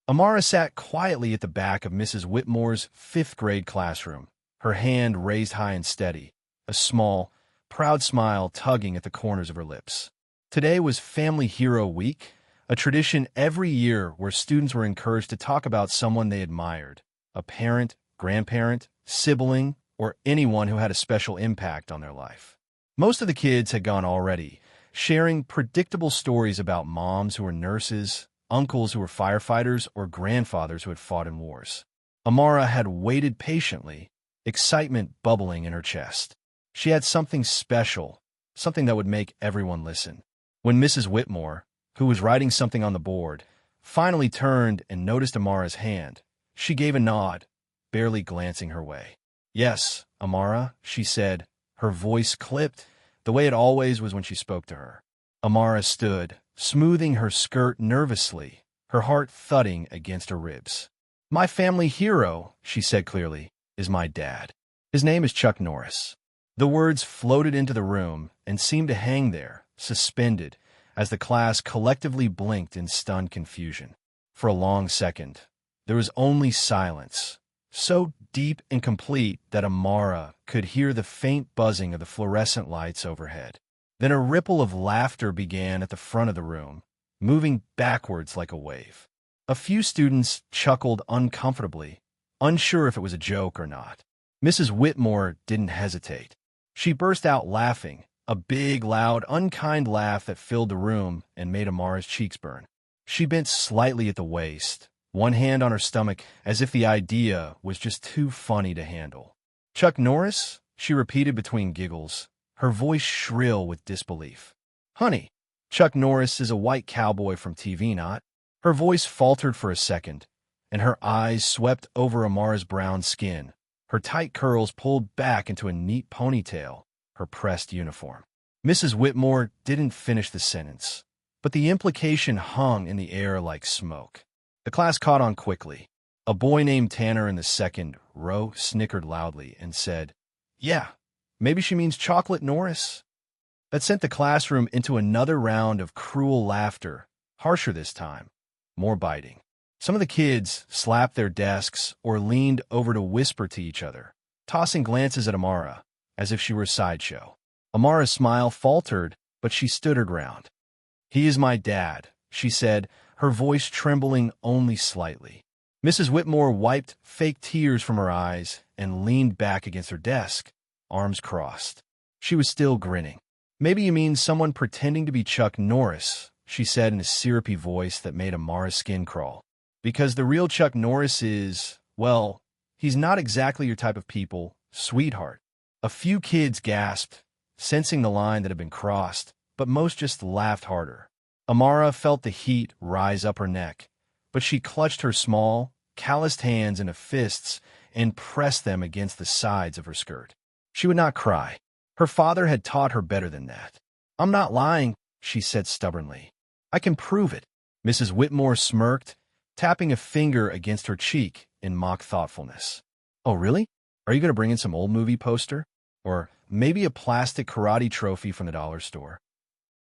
Amara sat quietly at the back of Mrs. Whitmore's fifth-grade classroom, her hand raised high and steady, a small, proud smile tugging at the corners of her lips. Today was Family Hero Week, a tradition every year where students were encouraged to talk about someone they admired, a parent, grandparent, sibling, or anyone who had a special impact on their life. Most of the kids had gone already, sharing predictable stories about moms who were nurses, uncles who were firefighters, or grandfathers who had fought in wars. Amara had waited patiently, excitement bubbling in her chest. She had something special, something that would make everyone listen. When Mrs. Whitmore, who was writing something on the board, finally turned and noticed Amara's hand, she gave a nod, barely glancing her way. "Yes, Amara," she said, her voice clipped, the way it always was when she spoke to her. Amara stood, smoothing her skirt nervously, her heart thudding against her ribs. "My family hero," she said clearly, "is my dad. His name is Chuck Norris." The words floated into the room and seemed to hang there, suspended, as the class collectively blinked in stunned confusion. For a long second, there was only silence, so deep and complete that Amara could hear the faint buzzing of the fluorescent lights overhead. Then a ripple of laughter began at the front of the room, moving backwards like a wave. A few students chuckled uncomfortably, unsure if it was a joke or not. Mrs. Whitmore didn't hesitate. She burst out laughing, a big, loud, unkind laugh that filled the room and made Amara's cheeks burn. She bent slightly at the waist, one hand on her stomach as if the idea was just too funny to handle. "Chuck Norris?" she repeated between giggles, her voice shrill with disbelief. "Honey, Chuck Norris is a white cowboy from TV, not?" Her voice faltered for a second, and her eyes swept over Amara's brown skin, her tight curls pulled back into a neat ponytail, her pressed uniform. Mrs. Whitmore didn't finish the sentence, but the implication hung in the air like smoke. The class caught on quickly. A boy named Tanner in the second row snickered loudly and said, "Yeah, maybe she means Chocolate Norris." That sent the classroom into another round of cruel laughter, harsher this time, more biting. Some of the kids slapped their desks or leaned over to whisper to each other, tossing glances at Amara, as if she were a sideshow. Amara's smile faltered, but she stood her ground. "He is my dad," she said, her voice trembling only slightly. Mrs. Whitmore wiped fake tears from her eyes and leaned back against her desk, arms crossed. She was still grinning. "Maybe you mean someone pretending to be Chuck Norris," she said in a syrupy voice that made Amara's skin crawl. "Because the real Chuck Norris is, well, he's not exactly your type of people, sweetheart." A few kids gasped, sensing the line that had been crossed, but most just laughed harder. Amara felt the heat rise up her neck, but she clutched her small, calloused hands into fists and pressed them against the sides of her skirt. She would not cry. Her father had taught her better than that. "I'm not lying," she said stubbornly. "I can prove it." Mrs. Whitmore smirked, tapping a finger against her cheek in mock thoughtfulness. "Oh, really? Are you going to bring in some old movie poster? Or maybe a plastic karate trophy from the dollar store?"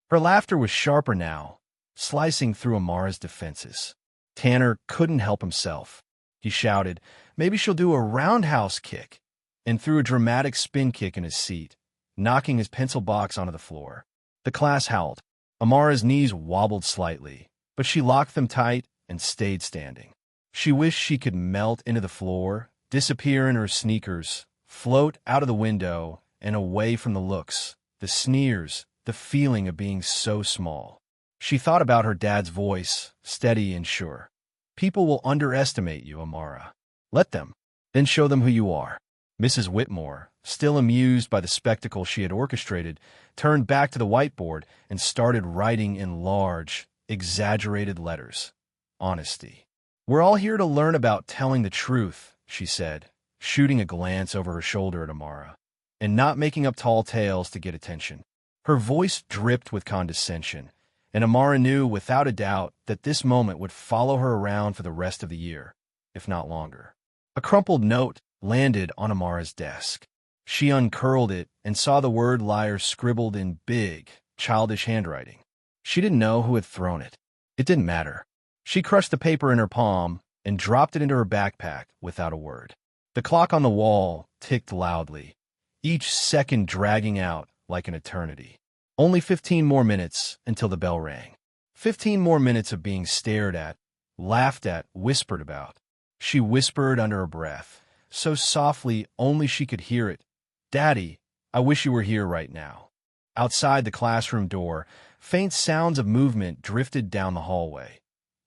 Her laughter was sharper now, slicing through Amara's defenses. Tanner couldn't help himself. He shouted, "Maybe she'll do a roundhouse kick," and threw a dramatic spin kick in his seat, knocking his pencil box onto the floor. The class howled. Amara's knees wobbled slightly, but she locked them tight and stayed standing. She wished she could melt into the floor, disappear in her sneakers, float out of the window and away from the looks, the sneers, the feeling of being so small. She thought about her dad's voice, steady and sure. "People will underestimate you, Amara. Let them. Then show them who you are." Mrs. Whitmore, still amused by the spectacle she had orchestrated, turned back to the whiteboard and started writing in large, exaggerated letters. "Honesty. We're all here to learn about telling the truth," she said, shooting a glance over her shoulder at Amara, "and not making up tall tales to get attention." Her voice dripped with condescension, and Amara knew without a doubt that this moment would follow her around for the rest of the year, if not longer. A crumpled note landed on Amara's desk. She uncurled it and saw the word liar scribbled in big, childish handwriting. She didn't know who had thrown it. It didn't matter. She crushed the paper in her palm and dropped it into her backpack without a word. The clock on the wall ticked loudly, each second dragging out like an eternity. Only 15 more minutes until the bell rang. 15 more minutes of being stared at, laughed at, whispered about. She whispered under her breath, so softly only she could hear it, "Daddy, I wish you were here right now." Outside the classroom door, faint sounds of movement drifted down the hallway.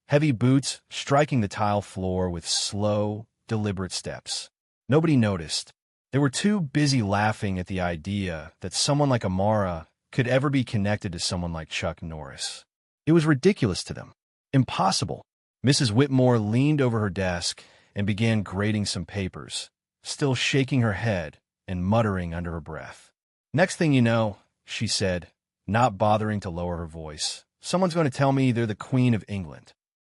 Heavy boots striking the tile floor with slow, deliberate steps. Nobody noticed. They were too busy laughing at the idea that someone like Amara could ever be connected to someone like Chuck Norris. It was ridiculous to them. Impossible. Mrs. Whitmore leaned over her desk and began grading some papers, still shaking her head and muttering under her breath. "Next thing you know," she said, not bothering to lower her voice, "someone's going to tell me they're the Queen of England."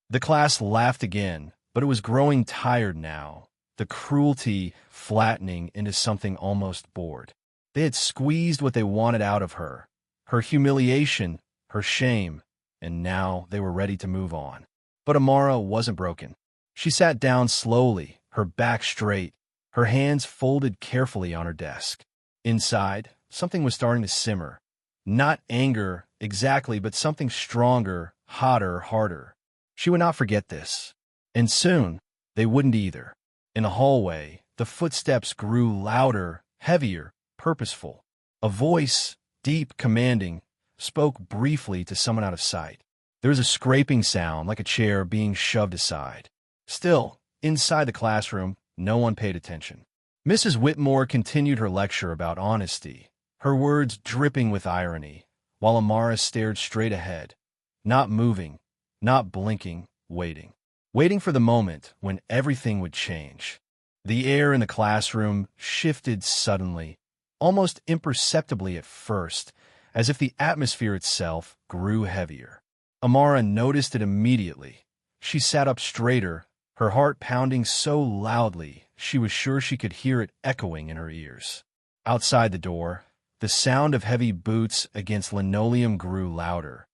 The class laughed again, but it was growing tired now, the cruelty flattening into something almost bored. They had squeezed what they wanted out of her, her humiliation, her shame, and now they were ready to move on. But Amara wasn't broken. She sat down slowly, her back straight, her hands folded carefully on her desk. Inside, something was starting to simmer. Not anger, exactly, but something stronger, hotter, harder. She would not forget this. And soon, they wouldn't either. In the hallway, the footsteps grew louder, heavier, purposeful. A voice, deep, commanding, spoke briefly to someone out of sight. There was a scraping sound, like a chair being shoved aside. Still, inside the classroom, no one paid attention. Mrs. Whitmore continued her lecture about honesty, her words dripping with irony, while Amara stared straight ahead, not moving, not blinking, waiting. Waiting for the moment when everything would change. The air in the classroom shifted suddenly, almost imperceptibly at first, as if the atmosphere itself grew heavier. Amara noticed it immediately. She sat up straighter, her heart pounding so loudly she was sure she could hear it echoing in her ears. Outside the door, the sound of heavy boots against linoleum grew louder,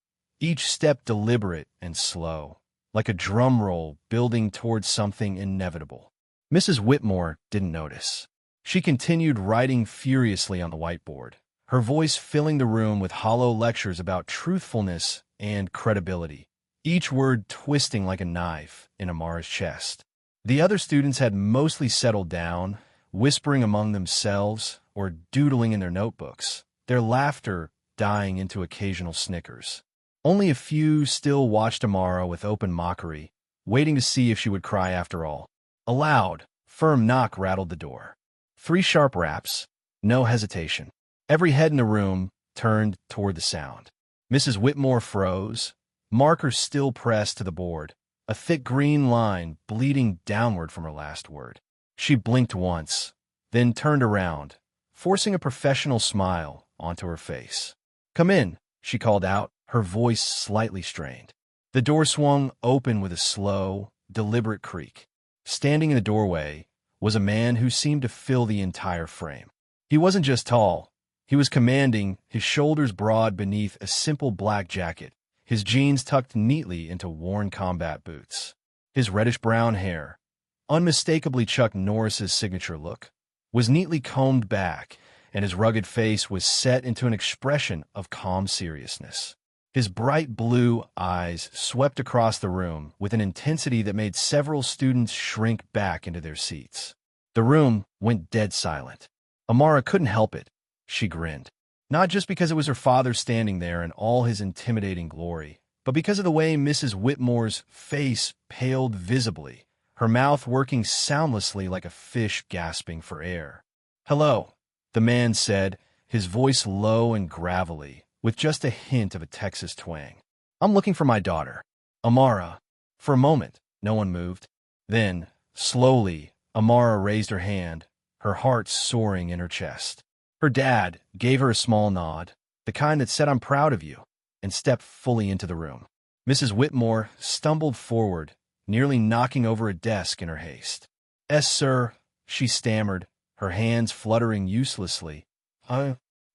each step deliberate and slow, like a drum roll building towards something inevitable. Mrs. Whitmore didn't notice. She continued writing furiously on the whiteboard, her voice filling the room with hollow lectures about truthfulness and credibility, each word twisting like a knife in Amara's chest. The other students had mostly settled down, whispering among themselves or doodling in their notebooks, their laughter dying into occasional snickers. Only a few still watched Amara with open mockery, waiting to see if she would cry after all. A loud, firm knock rattled the door. 3 sharp raps, no hesitation. Every head in the room turned toward the sound. Mrs. Whitmore froze, marker still pressed to the board, a thick green line bleeding downward from her last word. She blinked once, then turned around, forcing a professional smile onto her face. "Come in," she called out, her voice slightly strained. The door swung open with a slow, deliberate creak. Standing in the doorway was a man who seemed to fill the entire frame. He wasn't just tall. He was commanding, his shoulders broad beneath a simple black jacket, his jeans tucked neatly into worn combat boots. His reddish-brown hair, unmistakably Chuck Norris's signature look, was neatly combed back, and his rugged face was set into an expression of calm seriousness. His bright blue eyes swept across the room with an intensity that made several students shrink back into their seats. The room went dead silent. Amara couldn't help it. She grinned. Not just because it was her father standing there in all his intimidating glory, but because of the way Mrs. Whitmore's face paled visibly, her mouth working soundlessly like a fish gasping for air. "Hello," the man said, his voice low and gravelly, with just a hint of a Texas twang. "I'm looking for my daughter, Amara." For a moment, no one moved. Then, slowly, Amara raised her hand, her heart soaring in her chest. Her dad gave her a small nod, the kind that said, "I'm proud of you," and stepped fully into the room. Mrs. Whitmore stumbled forward, nearly knocking over a desk in her haste. "Yes, sir," she stammered, her hands fluttering uselessly.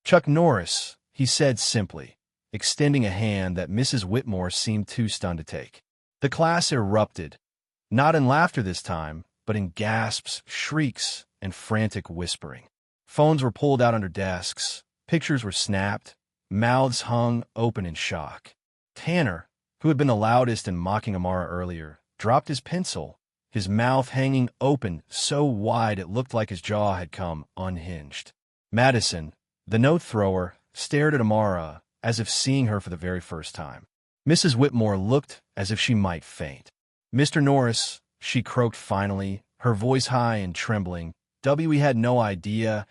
Chuck Norris," he said simply, extending a hand that Mrs. Whitmore seemed too stunned to take. The class erupted, not in laughter this time, but in gasps, shrieks, and frantic whispering. Phones were pulled out under desks, pictures were snapped, mouths hung open in shock. Tanner, who had been the loudest in mocking Amara earlier, dropped his pencil, his mouth hanging open so wide it looked like his jaw had come unhinged. Madison, the note thrower, stared at Amara as if seeing her for the very first time. Mrs. Whitmore looked as if she might faint. "Mr. Norris," she croaked finally, her voice high and trembling. "We had no idea.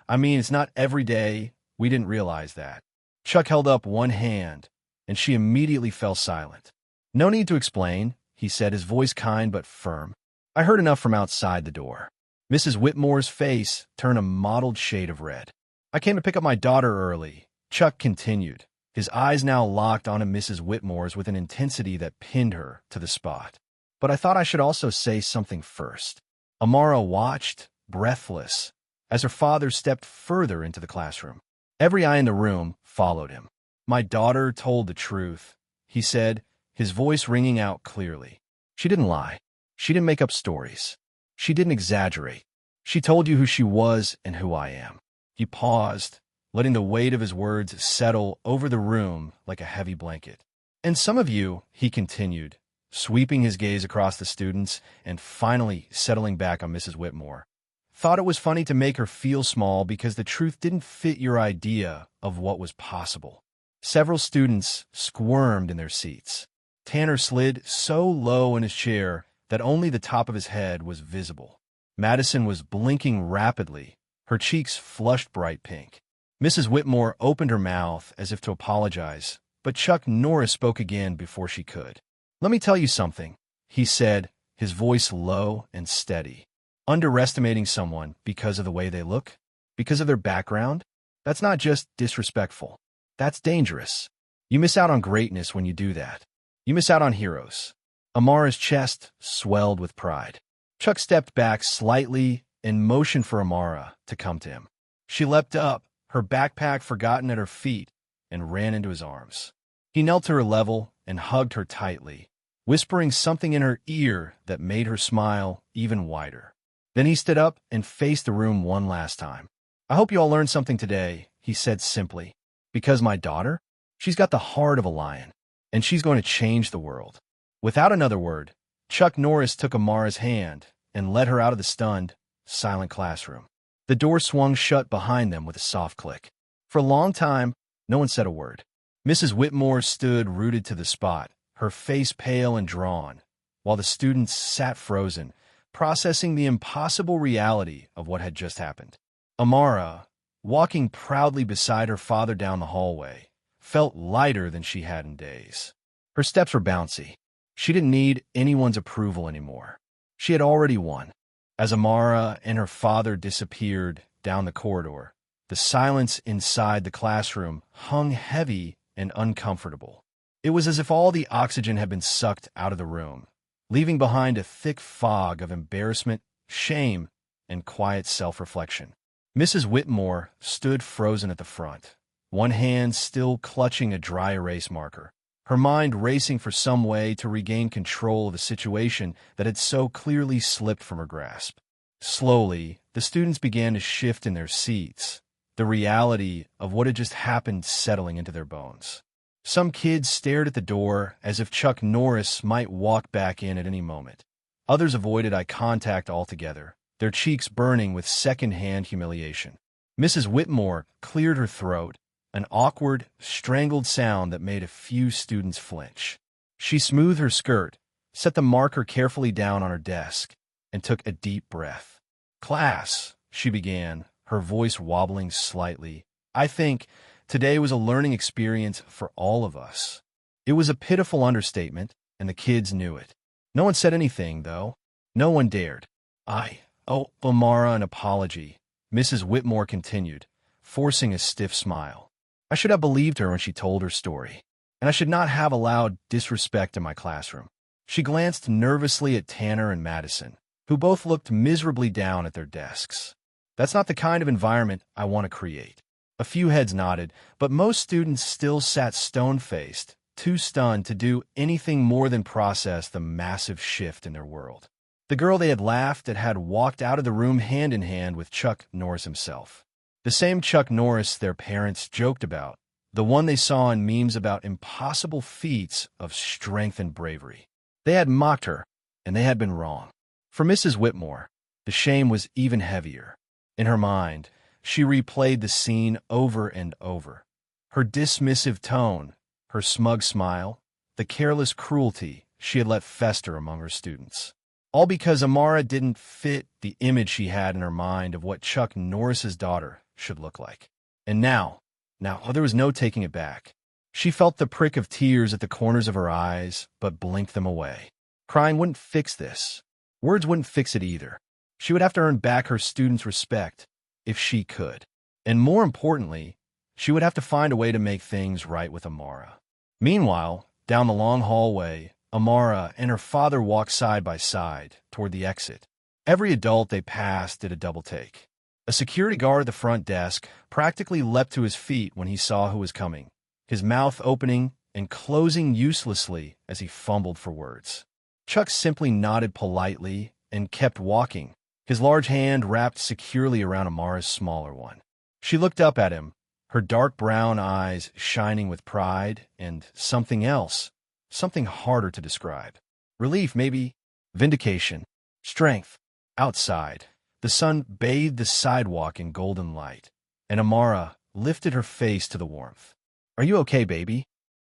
I mean, it's not every day. We didn't realize that." Chuck held up one hand, and she immediately fell silent. "No need to explain," he said, his voice kind but firm. "I heard enough from outside the door." Mrs. Whitmore's face turned a mottled shade of red. "I came to pick up my daughter early," Chuck continued, his eyes now locked onto Mrs. Whitmore's with an intensity that pinned her to the spot. "But I thought I should also say something first." Amara watched, breathless, as her father stepped further into the classroom. Every eye in the room followed him. "My daughter told the truth," he said, his voice ringing out clearly. "She didn't lie. She didn't make up stories. She didn't exaggerate. She told you who she was and who I am." He paused, letting the weight of his words settle over the room like a heavy blanket. "And some of you," he continued, sweeping his gaze across the students and finally settling back on Mrs. Whitmore, "thought it was funny to make her feel small because the truth didn't fit your idea of what was possible." Several students squirmed in their seats. Tanner slid so low in his chair that only the top of his head was visible. Madison was blinking rapidly, her cheeks flushed bright pink. Mrs. Whitmore opened her mouth as if to apologize, but Chuck Norris spoke again before she could. "Let me tell you something," he said, his voice low and steady. "Underestimating someone because of the way they look, because of their background, that's not just disrespectful. That's dangerous. You miss out on greatness when you do that. You miss out on heroes." Amara's chest swelled with pride. Chuck stepped back slightly and motioned for Amara to come to him. She leapt up, her backpack forgotten at her feet, and ran into his arms. He knelt to her level and hugged her tightly, whispering something in her ear that made her smile even wider. Then he stood up and faced the room one last time. "I hope you all learned something today," he said simply. "Because my daughter, she's got the heart of a lion, and she's going to change the world." Without another word, Chuck Norris took Amara's hand and led her out of the stunned, silent classroom. The door swung shut behind them with a soft click. For a long time, no one said a word. Mrs. Whitmore stood rooted to the spot, her face pale and drawn, while the students sat frozen, processing the impossible reality of what had just happened. Amara, walking proudly beside her father down the hallway, felt lighter than she had in days. Her steps were bouncy. She didn't need anyone's approval anymore. She had already won. As Amara and her father disappeared down the corridor, the silence inside the classroom hung heavy and uncomfortable. It was as if all the oxygen had been sucked out of the room, leaving behind a thick fog of embarrassment, shame, and quiet self-reflection. Mrs. Whitmore stood frozen at the front, one hand still clutching a dry erase marker, her mind racing for some way to regain control of the situation that had so clearly slipped from her grasp. Slowly, the students began to shift in their seats, the reality of what had just happened settling into their bones. Some kids stared at the door as if Chuck Norris might walk back in at any moment. Others avoided eye contact altogether, their cheeks burning with second-hand humiliation. Mrs. Whitmore cleared her throat, an awkward, strangled sound that made a few students flinch. She smoothed her skirt, set the marker carefully down on her desk, and took a deep breath. "Class," she began, her voice wobbling slightly, "I think today was a learning experience for all of us." It was a pitiful understatement, and the kids knew it. No one said anything, though. No one dared. "I owe Amara an apology," Mrs. Whitmore continued, forcing a stiff smile. "I should have believed her when she told her story, and I should not have allowed disrespect in my classroom." She glanced nervously at Tanner and Madison, who both looked miserably down at their desks. "That's not the kind of environment I want to create." A few heads nodded, but most students still sat stone-faced, too stunned to do anything more than process the massive shift in their world. The girl they had laughed at had walked out of the room hand in hand with Chuck Norris himself. The same Chuck Norris their parents joked about, the one they saw in memes about impossible feats of strength and bravery. They had mocked her, and they had been wrong. For Mrs. Whitmore, the shame was even heavier. In her mind, she replayed the scene over and over. Her dismissive tone, her smug smile, the careless cruelty she had let fester among her students. All because Amara didn't fit the image she had in her mind of what Chuck Norris's daughter should look like. And now, there was no taking it back. She felt the prick of tears at the corners of her eyes, but blinked them away. Crying wouldn't fix this. Words wouldn't fix it either. She would have to earn back her students' respect, if she could. And more importantly, she would have to find a way to make things right with Amara. Meanwhile, down the long hallway, Amara and her father walked side by side toward the exit. Every adult they passed did a double take. A security guard at the front desk practically leapt to his feet when he saw who was coming, his mouth opening and closing uselessly as he fumbled for words. Chuck simply nodded politely and kept walking, his large hand wrapped securely around Amara's smaller one. She looked up at him, her dark brown eyes shining with pride and something else, something harder to describe. Relief, maybe. Vindication. Strength. Outside, the sun bathed the sidewalk in golden light, and Amara lifted her face to the warmth. "Are you okay, baby?"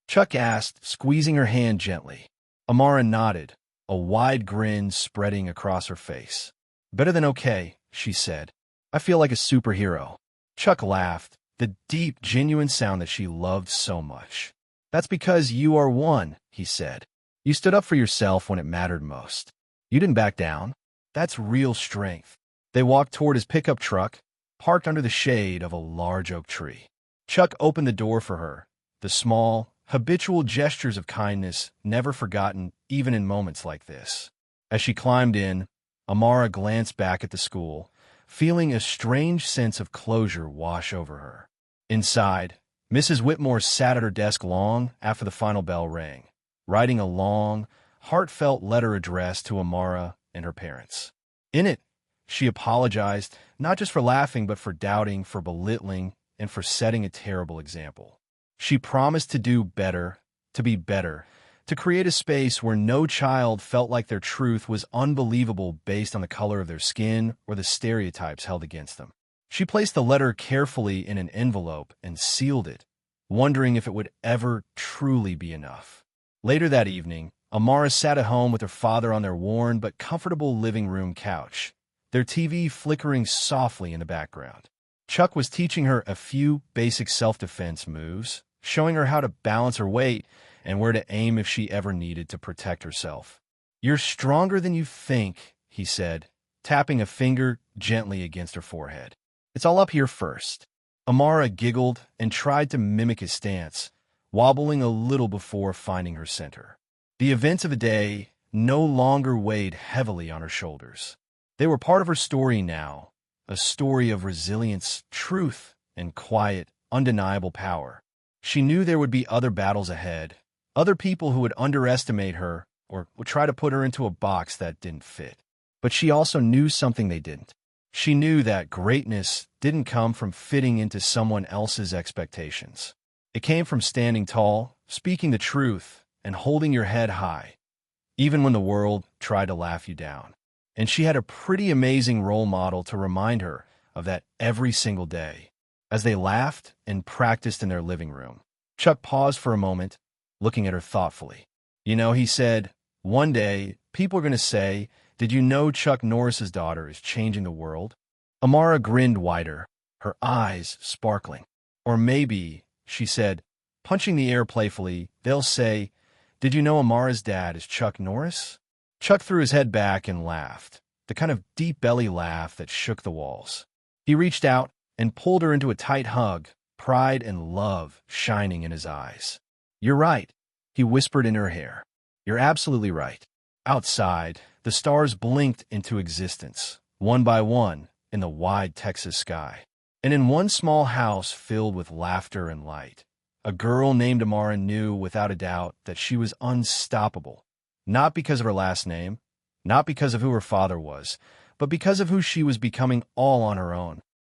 Chuck asked, squeezing her hand gently. Amara nodded, a wide grin spreading across her face. "Better than okay," she said. "I feel like a superhero." Chuck laughed, the deep, genuine sound that she loved so much. "That's because you are one," he said. "You stood up for yourself when it mattered most. You didn't back down. That's real strength." They walked toward his pickup truck, parked under the shade of a large oak tree. Chuck opened the door for her, the small, habitual gestures of kindness never forgotten even in moments like this. As she climbed in, Amara glanced back at the school, feeling a strange sense of closure wash over her. Inside, Mrs. Whitmore sat at her desk long after the final bell rang, writing a long, heartfelt letter addressed to Amara and her parents. In it, she apologized, not just for laughing, but for doubting, for belittling, and for setting a terrible example. She promised to do better, to be better, to create a space where no child felt like their truth was unbelievable based on the color of their skin or the stereotypes held against them. She placed the letter carefully in an envelope and sealed it, wondering if it would ever truly be enough. Later that evening, Amara sat at home with her father on their worn but comfortable living room couch, their TV flickering softly in the background. Chuck was teaching her a few basic self-defense moves, showing her how to balance her weight and where to aim if she ever needed to protect herself. "You're stronger than you think," he said, tapping a finger gently against her forehead. "It's all up here first." Amara giggled and tried to mimic his stance, wobbling a little before finding her center. The events of the day no longer weighed heavily on her shoulders. They were part of her story now, a story of resilience, truth, and quiet, undeniable power. She knew there would be other battles ahead, other people who would underestimate her or would try to put her into a box that didn't fit. But she also knew something they didn't. She knew that greatness didn't come from fitting into someone else's expectations. It came from standing tall, speaking the truth, and holding your head high, even when the world tried to laugh you down. And she had a pretty amazing role model to remind her of that every single day. As they laughed and practiced in their living room, Chuck paused for a moment, looking at her thoughtfully. "You know," he said, "one day, people are going to say, 'Did you know Chuck Norris's daughter is changing the world?'" Amara grinned wider, her eyes sparkling. "Or maybe," she said, punching the air playfully, "they'll say, 'Did you know Amara's dad is Chuck Norris?'" Chuck threw his head back and laughed, the kind of deep belly laugh that shook the walls. He reached out and pulled her into a tight hug, pride and love shining in his eyes. "You're right," he whispered in her hair. "You're absolutely right." Outside, the stars blinked into existence, one by one, in the wide Texas sky. And in one small house filled with laughter and light, A girl named Amara knew without a doubt that she was unstoppable, not because of her last name, not because of who her father was, but because of who she was becoming all on her own.